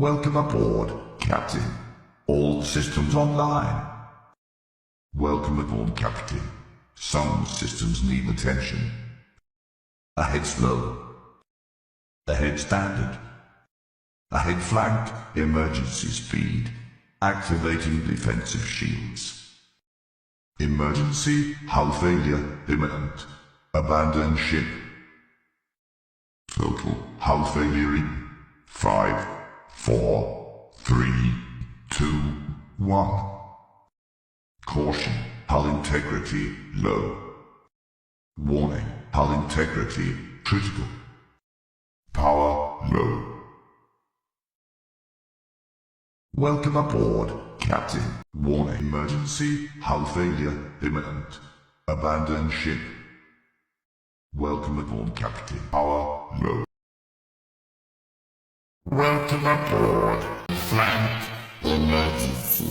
Welcome aboard, Captain. All systems online. Welcome aboard, Captain. Some systems need attention. Ahead slow. Ahead standard. Ahead flank, emergency speed. Activating defensive shields. Emergency, hull failure, imminent. Abandon ship. Total hull failure in 5, 4, 3, 2, 1. Caution, hull integrity low. Warning, hull integrity critical. Power low. Welcome aboard, Captain. Warning, emergency, hull failure imminent. Abandon ship. Welcome aboard, Captain. Power low. Welcome aboard. Flank emergency